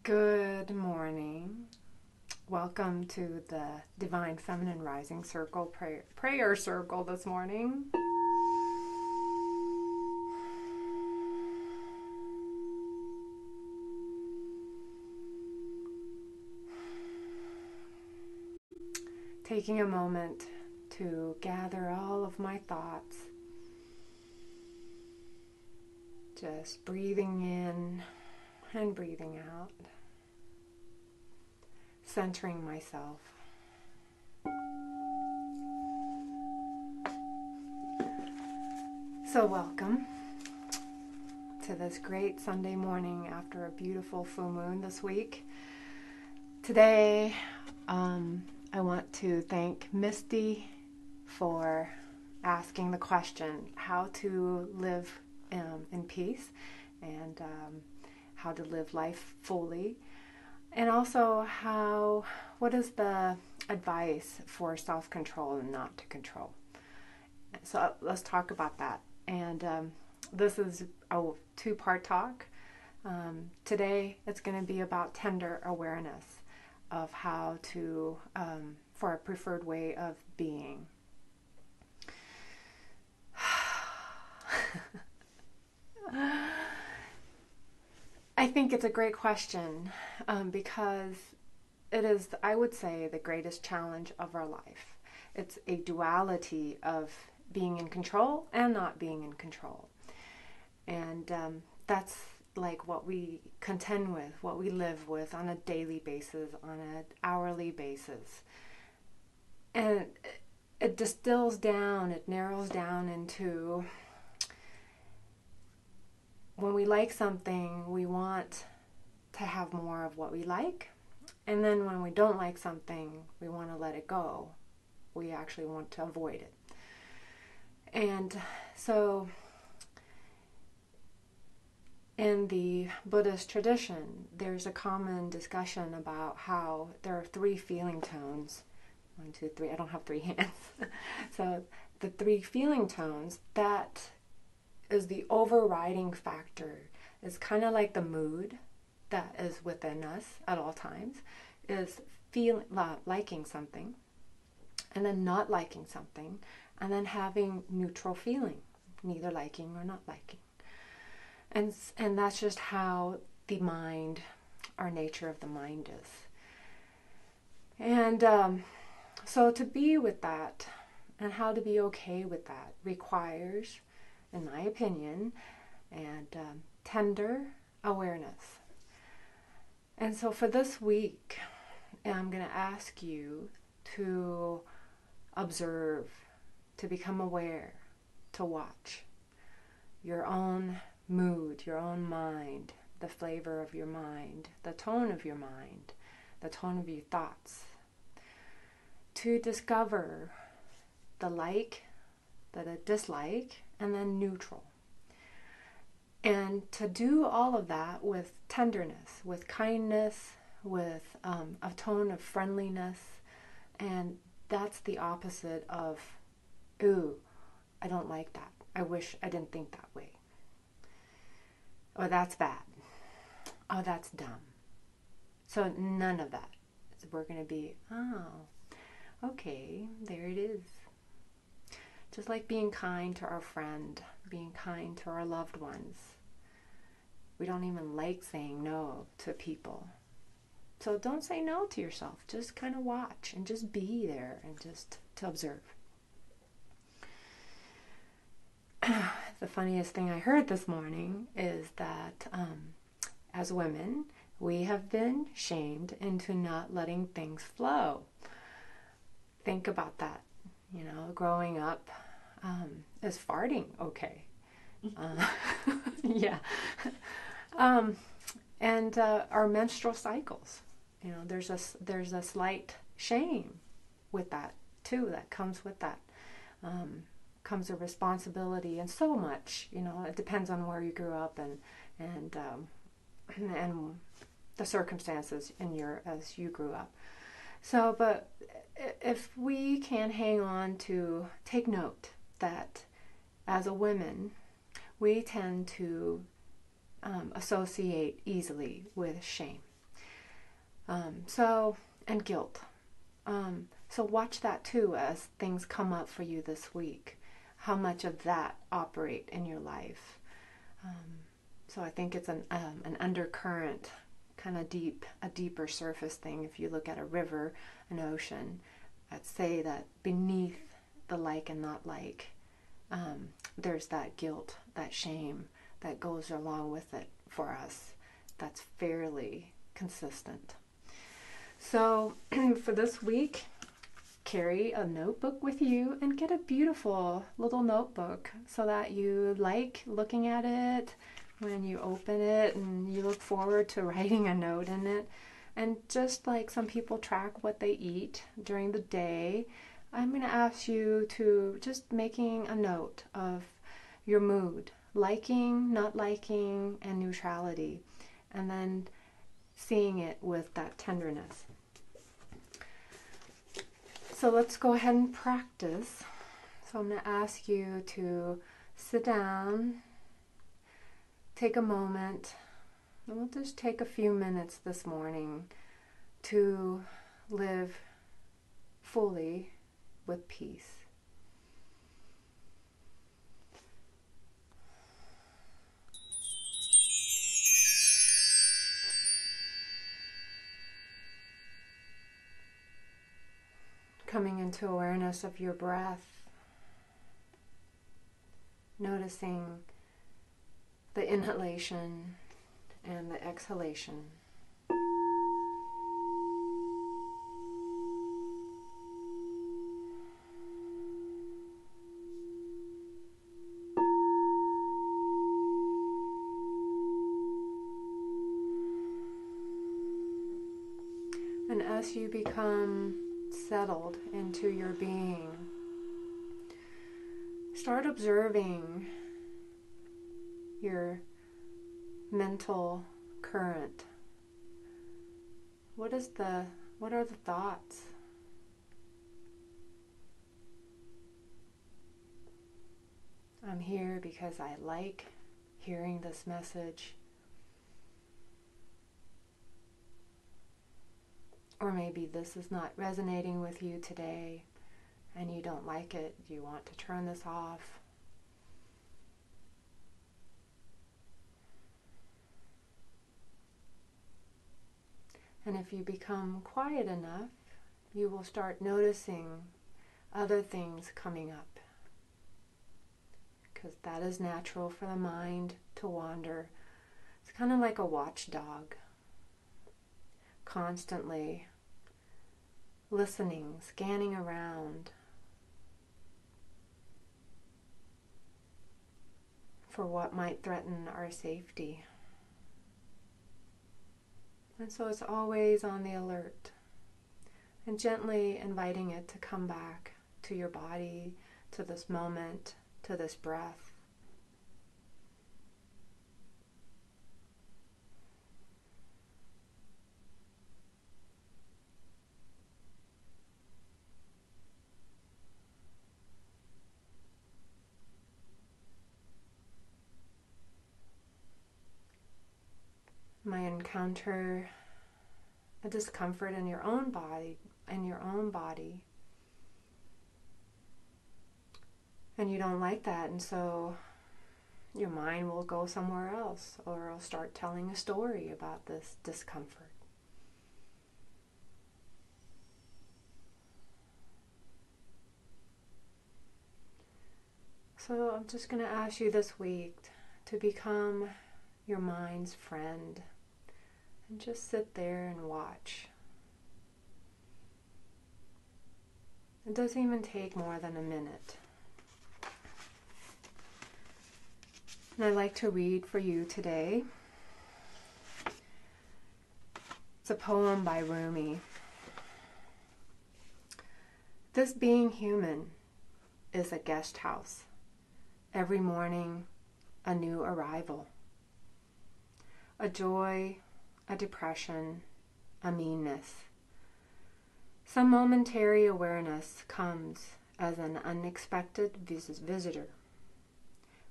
Good morning. Welcome to the Divine Feminine Rising Circle prayer circle this morning. Taking a moment to gather all of my thoughts. Just breathing in and breathing out. Centering myself. So welcome to this great Sunday morning after a beautiful full moon this week. Today, I want to thank Misty for asking the question, how to live in peace and how to live life fully. And also, what is the advice for self-control and not to control? So let's talk about that. And this is a two-part talk. Today, it's going to be about tender awareness of how to, for a preferred way of being. I think it's a great question because it is, I would say, the greatest challenge of our life. It's a duality of being in control and not being in control. And that's like what we contend with, what we live with on a daily basis, on an hourly basis. And it distills down, it narrows down into, when we like something, we want to have more of what we like. And then when we don't like something, we want to let it go. We actually want to avoid it. And so in the Buddhist tradition, there's a common discussion about how there are three feeling tones. 1, 2, 3. I don't have three hands. So the three feeling tones, that is the overriding factor. It's kind of like the mood that is within us at all times, is liking something, and then not liking something, and then having neutral feeling, neither liking or not liking. And that's just how the mind, our nature of the mind is. And so to be with that, and how to be okay with that, requires, in my opinion, and tender awareness. And so for this week, I'm going to ask you to observe, to become aware, to watch your own mood, your own mind, the flavor of your mind, the tone of your mind, the tone of your thoughts, to discover the like, the dislike, and then neutral. And to do all of that with tenderness, with kindness, with a tone of friendliness. And that's the opposite of, ooh, I don't like that. I wish I didn't think that way. Oh, that's bad. Oh, that's dumb. So none of that. So we're going to be, oh, okay, there it is. Just like being kind to our friend, being kind to our loved ones. We don't even like saying no to people. So don't say no to yourself. Just kind of watch and just be there and just to observe. The funniest thing I heard this morning is that as women, we have been shamed into not letting things flow. Think about that. You know, growing up, is farting okay? Yeah. And our menstrual cycles, you know, there's a slight shame with that too. That comes with that. Comes a responsibility, and so much. You know, it depends on where you grew up and the circumstances as you grew up. So, but if we can hang on to, take note that as a woman, we tend to associate easily with shame. And guilt. So watch that too as things come up for you this week. How much of that operate in your life? So I think it's an undercurrent, kind of a deeper surface thing. If you look at a river, an ocean, I'd say that beneath the like and not like, there's that guilt, that shame that goes along with it for us. That's fairly consistent. So for this week, carry a notebook with you and get a beautiful little notebook so that you like looking at it when you open it and you look forward to writing a note in it. And just like some people track what they eat during the day, I'm going to ask you to just making a note of your mood, liking, not liking, and neutrality, and then seeing it with that tenderness. So let's go ahead and practice. So I'm going to ask you to sit down, take a moment, and we'll just take a few minutes this morning to live fully with peace. Coming into awareness of your breath, noticing the inhalation and the exhalation. And as you become settled into your being, start observing your mental current. What are the thoughts? I'm here because I like hearing this message. Or maybe this is not resonating with you today and you don't like it. You want to turn this off. And if you become quiet enough, you will start noticing other things coming up. Because that is natural for the mind to wander. It's kind of like a watchdog, constantly listening, scanning around for what might threaten our safety. And so it's always on the alert and gently inviting it to come back to your body, to this moment, to this breath. Might encounter a discomfort in your own body, and you don't like that, and so your mind will go somewhere else, or it'll start telling a story about this discomfort. So I'm just going to ask you this week to become your mind's friend and just sit there and watch. It doesn't even take more than a minute. And I'd like to read for you today. It's a poem by Rumi. This being human is a guest house. Every morning, a new arrival. A joy, a depression, a meanness. Some momentary awareness comes as an unexpected visitor.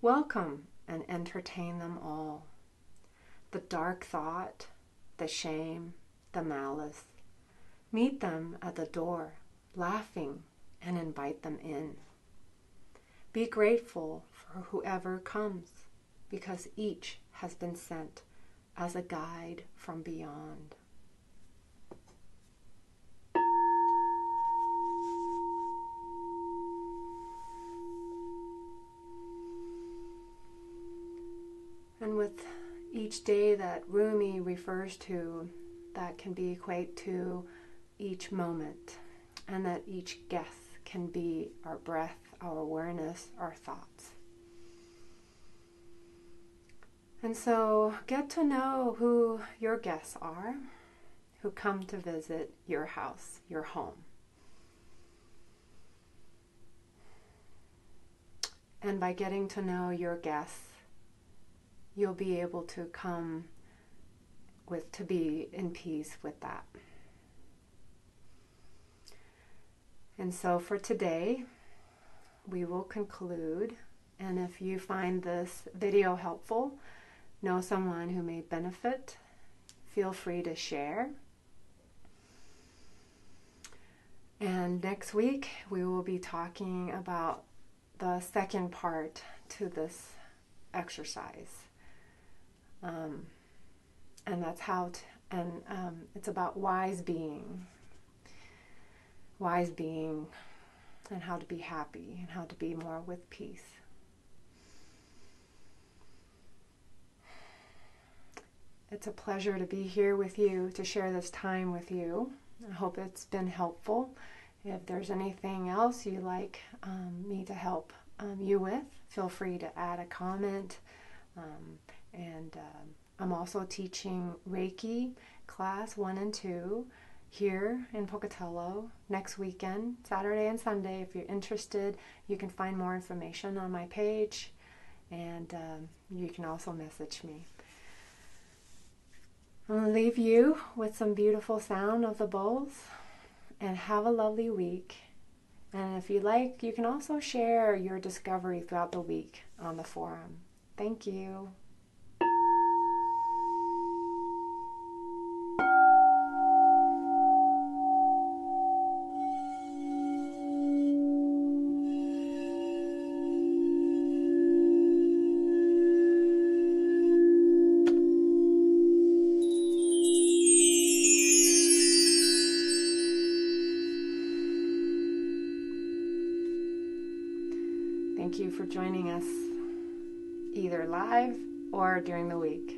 Welcome and entertain them all. The dark thought, the shame, the malice. Meet them at the door, laughing, and invite them in. Be grateful for whoever comes, because each has been sent as a guide from beyond. And with each day that Rumi refers to, that can be equate to each moment, and that each guess can be our breath, our awareness, our thoughts. And so get to know who your guests are, who come to visit your house, your home. And by getting to know your guests, you'll be able to come to be in peace with that. And so for today, we will conclude. And if you find this video helpful, know someone who may benefit, feel free to share. And next week, we will be talking about the second part to this exercise. And that's it's about wise being, and how to be happy, and how to be more with peace. It's a pleasure to be here with you, to share this time with you. I hope it's been helpful. If there's anything else you'd like me to help you with, feel free to add a comment. I'm also teaching Reiki class 1 and 2 here in Pocatello next weekend, Saturday and Sunday. If you're interested, you can find more information on my page, and you can also message me. I'm going to leave you with some beautiful sound of the bowls, and have a lovely week. And if you like, you can also share your discovery throughout the week on the forum. Thank you. Thank you for joining us either live or during the week.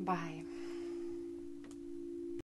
Bye.